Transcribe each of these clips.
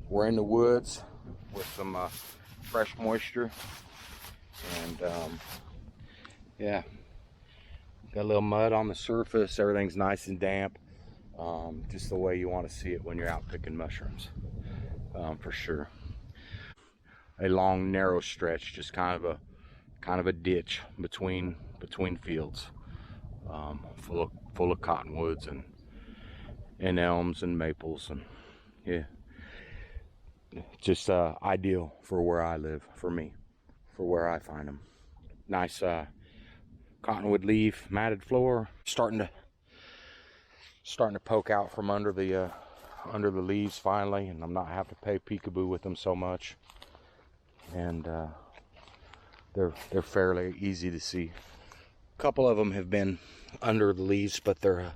We're in the woods with some fresh moisture, and yeah, got a little mud on the surface. Everything's nice and damp, just the way you want to see it when you're out picking mushrooms, for sure. A long narrow stretch, just kind of a ditch between fields, full of cottonwoods and elms and maples, and yeah, just ideal for where I live, for me, for where I find them. Nice cottonwood leaf, matted floor, starting to poke out from under the leaves finally, and I'm not having to play peekaboo with them so much. And they're fairly easy to see. A couple of them have been under the leaves, but they're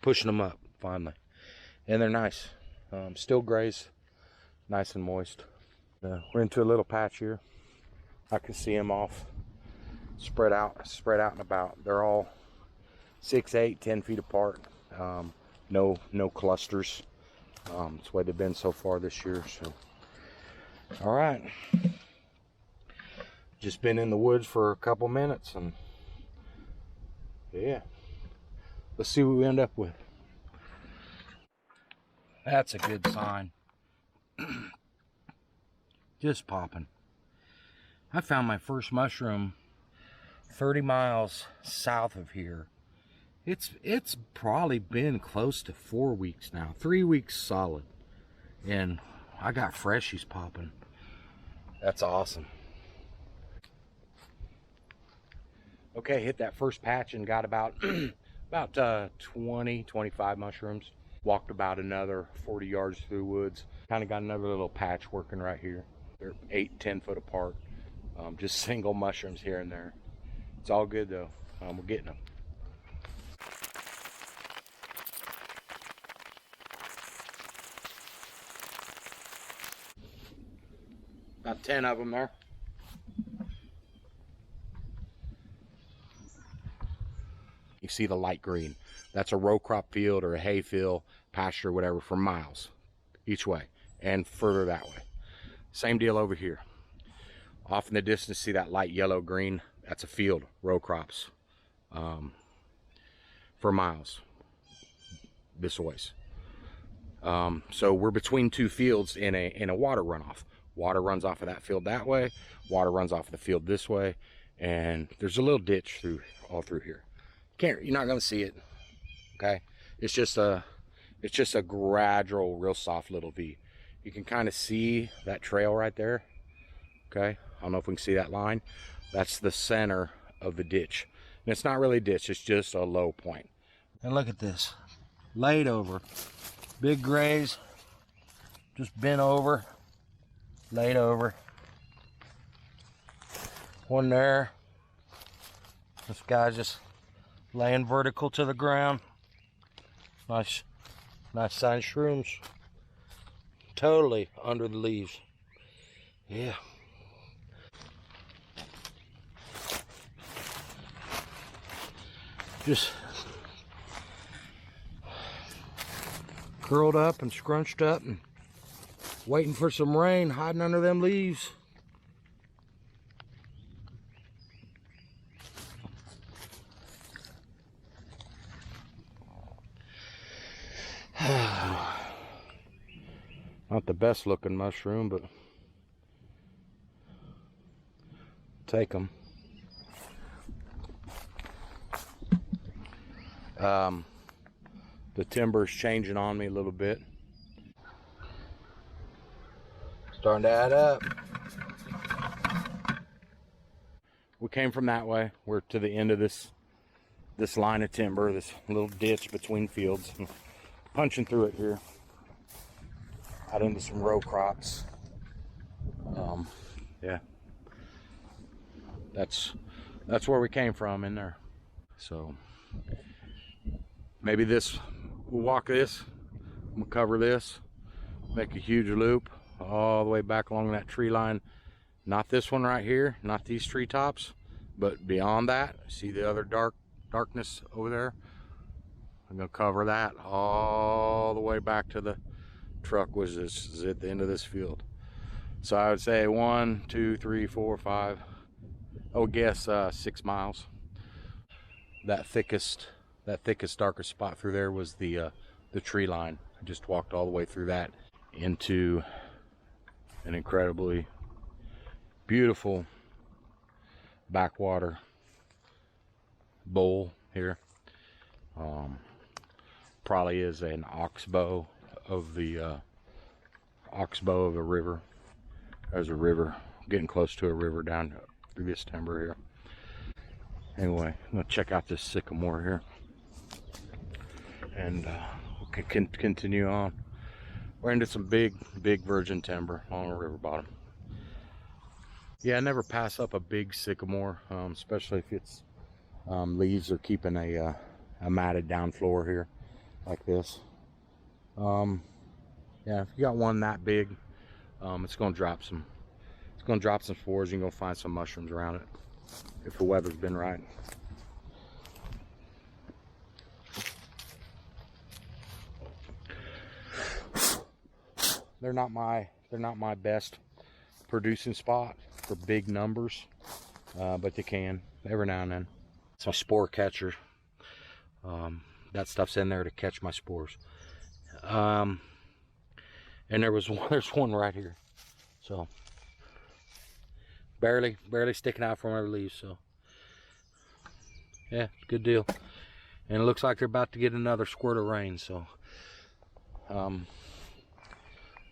pushing them up finally, and they're nice. Still grays, nice and moist. We're into a little patch here. I can see them off, spread out and about. They're all 6, 8, 10 feet apart. No clusters. It's the way they've been so far this year. So, all right. Just been in the woods for a couple minutes, and yeah, let's see what we end up with. That's a good sign. Just popping. I found my first mushroom 30 miles south of here. It's probably been close to 4 weeks now, 3 weeks solid, and I got freshies popping. That's awesome. Okay, hit that first patch and got about 20-25 mushrooms. Walked about another 40 yards through the woods. Kind of got another little patch working right here. They're 8-10 foot apart. Just single mushrooms here and there. It's all good though. We're getting them. About 10 of them there. You see the light green. That's a row crop field or a hay field, pasture, whatever, for miles each way and further that way. Same deal over here. Off in the distance, see that light yellow green? That's a field, row crops, for miles this ways. So we're between two fields in a water runoff. Water runs off of that field that way, water runs off of the field this way, and there's a little ditch all through here. You're not gonna see it, okay? It's just a gradual, real soft little V. You can kind of see that trail right there, okay? I don't know if we can see that line. That's the center of the ditch. And it's not really a ditch, it's just a low point. And look at this, laid over, big grays, just bent over, laid over. One there. This guy's just laying vertical to the ground. Nice sized shrooms. Totally under the leaves. Yeah. Just curled up and scrunched up and waiting for some rain, hiding under them leaves. Not the best looking mushroom, but take them. The timber's changing on me a little bit. Starting to add up. We came from that way. We're to the end of this line of timber, this little ditch between fields. Punching through it here. Out into some row crops. Yeah. That's where we came from, in there. So maybe we'll walk this. I'm gonna cover this, make a huge loop all the way back along that tree line. Not this one right here, not these treetops, but beyond that. See the other darkness over there? I'm gonna cover that all the way back to truck was just at the end of this field. So I would say 1, 2, 3, 4, 5, I would guess 6 miles. That thickest, darkest spot through there was the tree line. I just walked all the way through that into an incredibly beautiful backwater bowl here. Probably is an oxbow of the river. There's a river, getting close to a river down through this timber here. Anyway, I'm gonna check out this sycamore here, and we can continue on. We're into some big virgin timber along the river bottom. Yeah, I never pass up a big sycamore, especially if its leaves are keeping a matted down floor here, like this. Yeah, if you got one that big, it's gonna drop some. It's gonna drop some spores. You can go find some mushrooms around it if the weather's been right. They're not my best producing spot for big numbers, but they can every now and then. It's my spore catcher. That stuff's in there to catch my spores. And there's one right here, so barely sticking out from our leaves. So yeah, good deal. And it looks like they're about to get another squirt of rain, so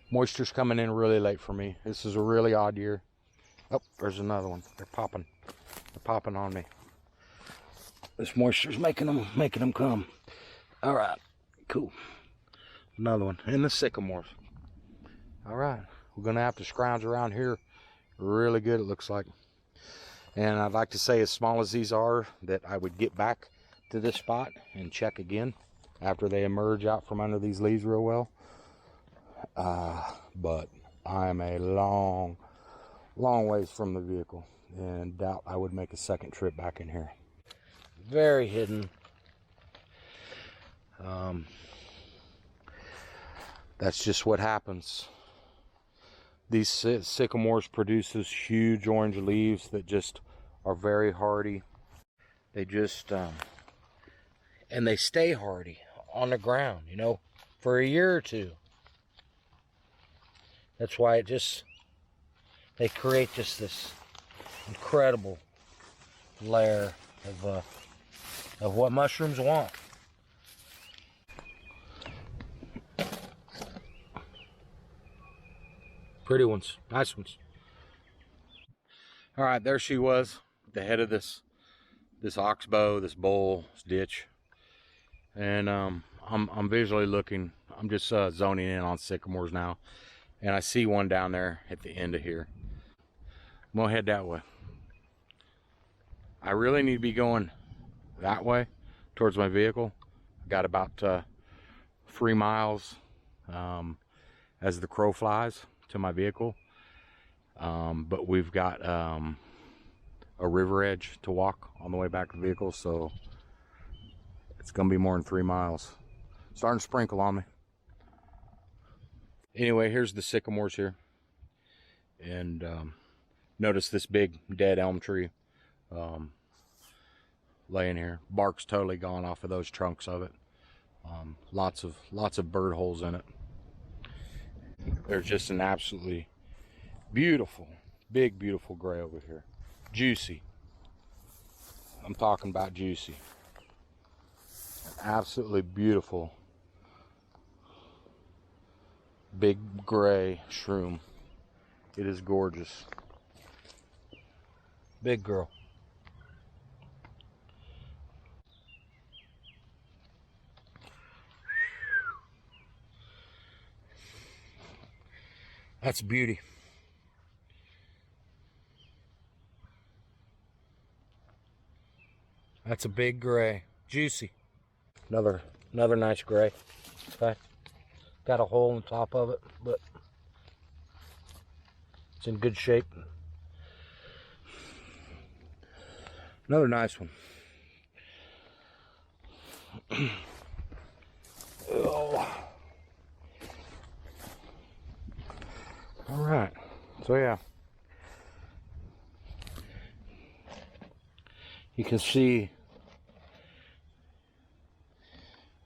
moisture's coming in really late for me. This is a really odd year. Oh, there's another one. They're popping on me. This moisture's making them come. All right, cool. Another one in the sycamores. All right, we're gonna have to scrounge around here really good, it looks like. And I'd like to say, as small as these are, that I would get back to this spot and check again after they emerge out from under these leaves real well. But I'm a long ways from the vehicle, and doubt I would make a second trip back in here. Very hidden. That's just what happens. These sycamores produce those huge orange leaves that just are very hardy. They just and they stay hardy on the ground, you know, for a year or two. That's why they create just this incredible layer of what mushrooms want. Pretty ones, nice ones. All right, there she was, the head of this oxbow, this bowl, this ditch. And I'm visually looking. I'm just zoning in on sycamores now, and I see one down there at the end of here. I'm gonna head that way. I really need to be going that way towards my vehicle. I got about 3 miles as the crow flies to my vehicle, but we've got a river edge to walk on the way back to the vehicle, so it's gonna be more than 3 miles. Starting to sprinkle on me. Anyway, here's the sycamores here, and notice this big dead elm tree laying here. Bark's totally gone off of those trunks of it. Lots of bird holes in it. There's just an absolutely beautiful, big, beautiful gray over here. Juicy. I'm talking about juicy. An absolutely beautiful, big gray shroom. It is gorgeous. Big girl. That's beauty. That's a big gray, juicy. Another nice gray. Okay, got a hole in the top of it, but it's in good shape. Another nice one. Oh. So yeah, you can see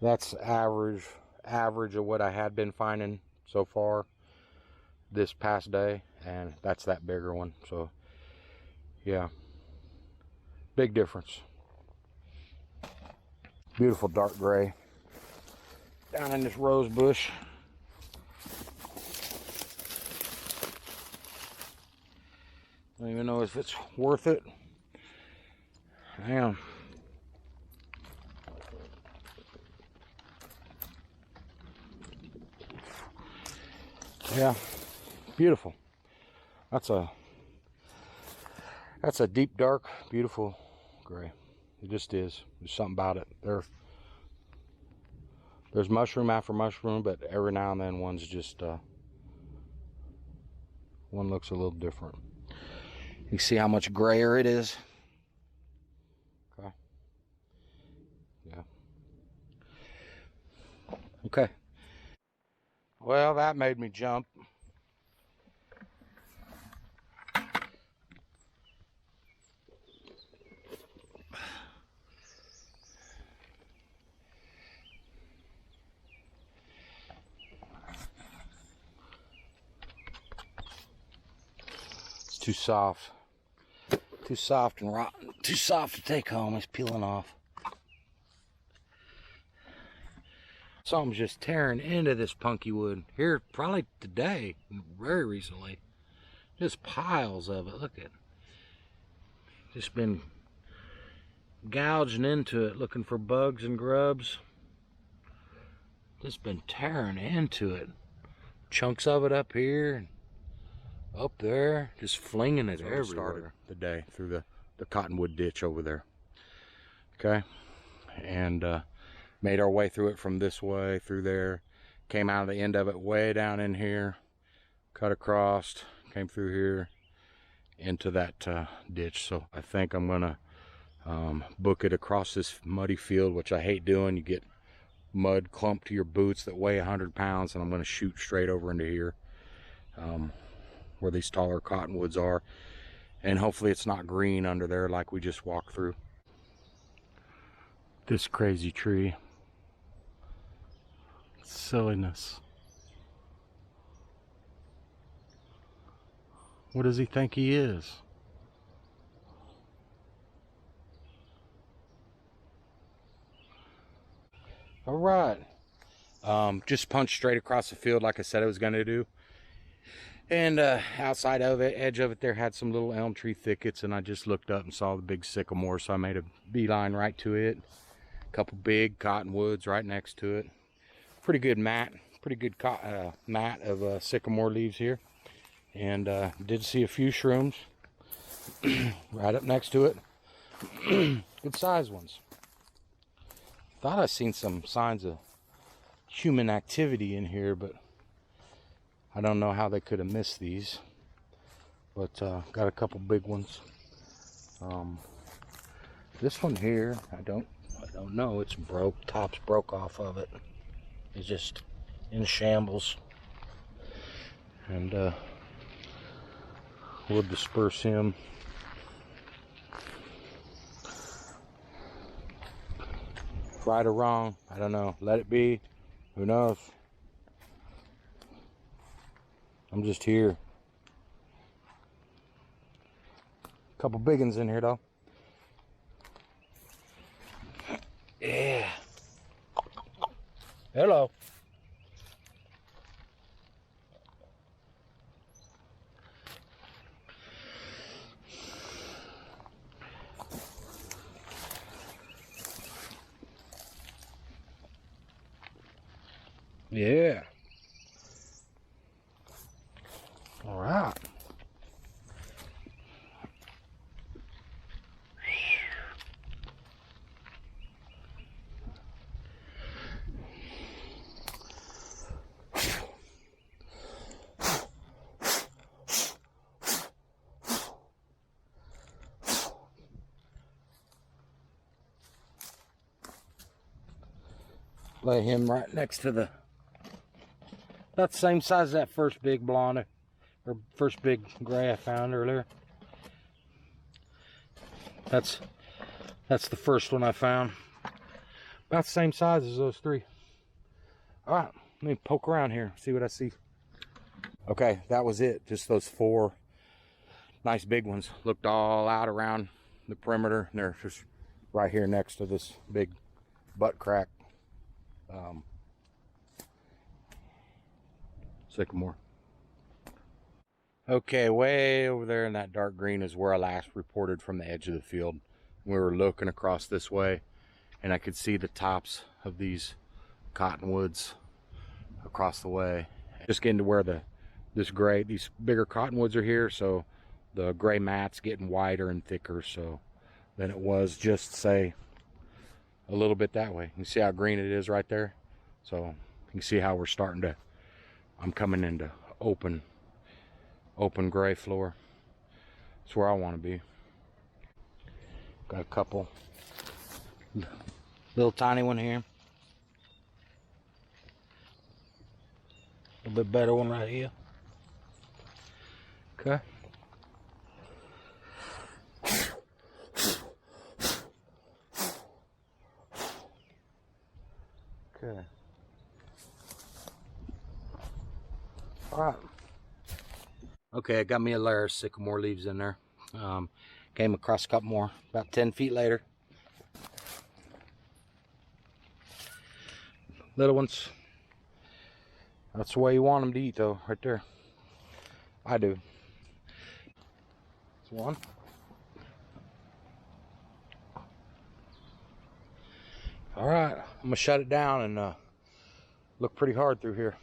that's average of what I had been finding so far this past day, and that's that bigger one. So yeah, big difference. Beautiful dark gray down in this rose bush. I don't even know if it's worth it. Hang on. Yeah, beautiful. That's a deep dark, beautiful gray. It just is. There's something about it. There's mushroom after mushroom, but every now and then one's just one looks a little different. You see how much grayer it is? Okay. Yeah. Okay. Well, that made me jump. It's too soft. Too soft and rotten. Too soft to take home. It's peeling off. Something's just tearing into this punky wood here probably today, very recently. Just piles of it. Look at it. Just been gouging into it, looking for bugs and grubs. Just been tearing into it. Chunks of it up here, up there, just flinging it everywhere. Started the day through the cottonwood ditch over there. Okay, and made our way through it from this way through there. Came out of the end of it way down in here, cut across, came through here into that ditch. So I think I'm gonna book it across this muddy field, which I hate doing. You get mud clumped to your boots that weigh 100 pounds, and I'm going to shoot straight over into here where these taller cottonwoods are, and hopefully it's not green under there like we just walked through. This crazy tree. Silliness. What does he think he is? All right. Just punched straight across the field like I said I was going to do. And outside of it, edge of it there had some little elm tree thickets, and I just looked up and saw the big sycamore, so I made a beeline right to it. A couple big cottonwoods right next to it. Pretty good mat of sycamore leaves here. And did see a few shrooms right up next to it. Good size ones. Thought I seen some signs of human activity in here, but I don't know how they could have missed these. But got a couple big ones. This one here, I don't know. It's broke. Tops broke off of it. It's just in shambles. And we'll disperse him. Right or wrong, I don't know. Let it be. Who knows? I'm just here. Couple big ones in here though. Yeah. Hello. Yeah. All right. Lay him right next to the, about the same size as that first big blonde. or first big gray I found earlier. That's the first one I found. About the same size as those three. All right, let me poke around here, see what I see. Okay, that was it. Just those 4 nice big ones. Looked all out around the perimeter, and they're just right here next to this big butt crack sycamore. Okay, way over there in that dark green is where I last reported from the edge of the field. We were looking across this way, and I could see the tops of these cottonwoods across the way. Just getting to where these bigger cottonwoods are here, so the gray mat's getting wider and thicker so than it was just, say, a little bit that way. You see how green it is right there? So you can see how we're starting to, I'm coming into open gray floor. That's where I want to be. Got a couple, little tiny one here. A little bit better one right here. Okay. Okay. All right. Okay, I got me a layer of sycamore leaves in there. Came across a couple more about 10 feet later. Little ones. That's the way you want them to eat, though, right there. I do. That's one. All right, I'm gonna shut it down and look pretty hard through here.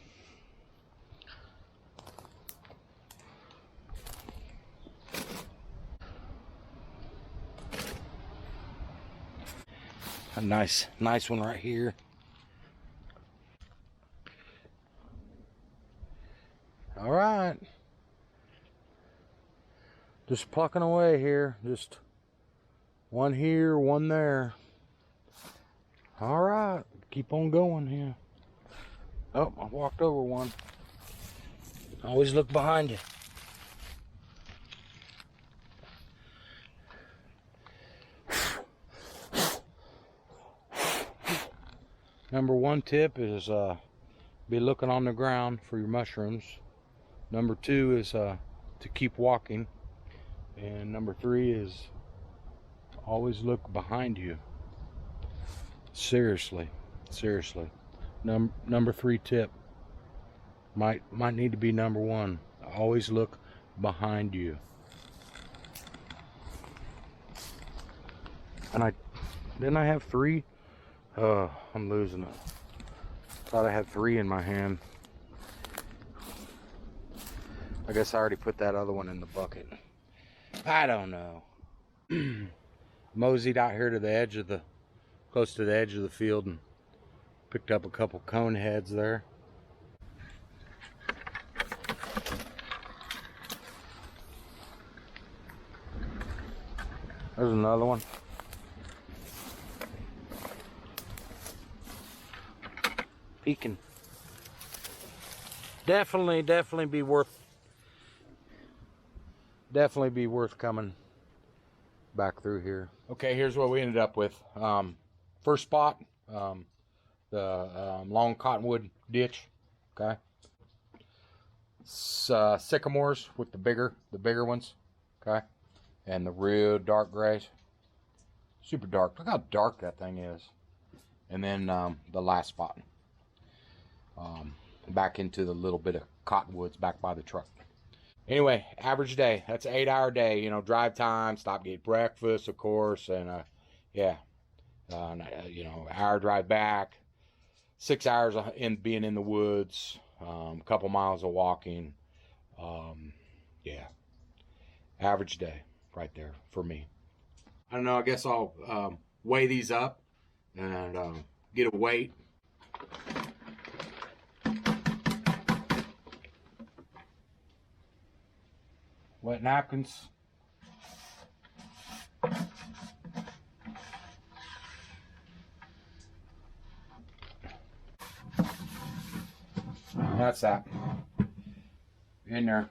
A nice one right here. All right, just plucking away here. Just one here, one there. All right, keep on going here. Oh, I walked over one. Always look behind you. Number 1 tip is be looking on the ground for your mushrooms. Number 2 is to keep walking. And number 3 is always look behind you. Seriously. Number 3 tip might need to be number 1. Always look behind you. And didn't I have 3? I'm losing it. Thought I had 3 in my hand. I guess I already put that other one in the bucket. I don't know. Moseyed out here to the edge of close to the edge of the field and picked up a couple cone heads there. There's another one. Peeking. Definitely be worth coming back through here. Okay, here's what we ended up with. First spot, the long cottonwood ditch. Okay, sycamores with the bigger ones. Okay, and the real dark grays, super dark. Look how dark that thing is. And then the last spot, back into the little bit of cottonwoods back by the truck. Anyway, average day. That's an 8-hour day. You know, drive time, stop, get breakfast, of course, and yeah, you know, hour drive back, 6 hours being in the woods, a couple miles of walking. Yeah, average day right there for me. I don't know. I guess I'll weigh these up and get a weight. Wet napkins. That's that. In there.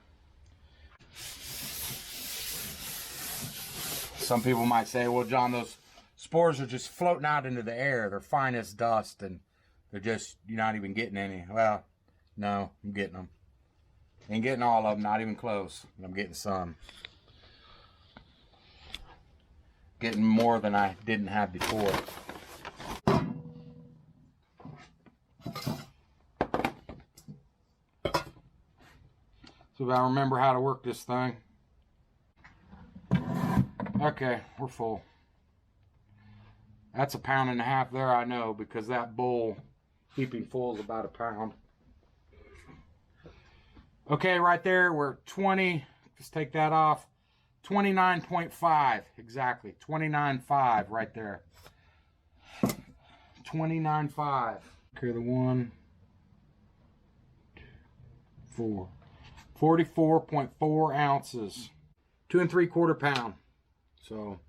Some people might say, well, John, those spores are just floating out into the air. They're fine as dust, and they're just, you're not even getting any. Well, no, I'm getting them. Ain't getting all of them, not even close, but I'm getting some. Getting more than I didn't have before. So if I remember how to work this thing. Okay, we're full. That's 1.5 pounds there, I know, because that bowl heaping full is about 1 pound. Okay, right there, we're 20, let's take that off. 29.5, exactly, 29.5 right there. 29.5. Okay, the 1, 4, 44.4 ounces. 2 3/4 pound. So,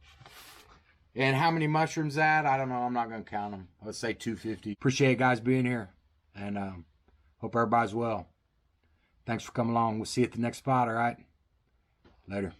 and how many mushrooms that? I don't know. I'm not going to count them. Let's say 250. Appreciate you guys being here. And hope everybody's well. Thanks for coming along. We'll see you at the next spot, all right? Later.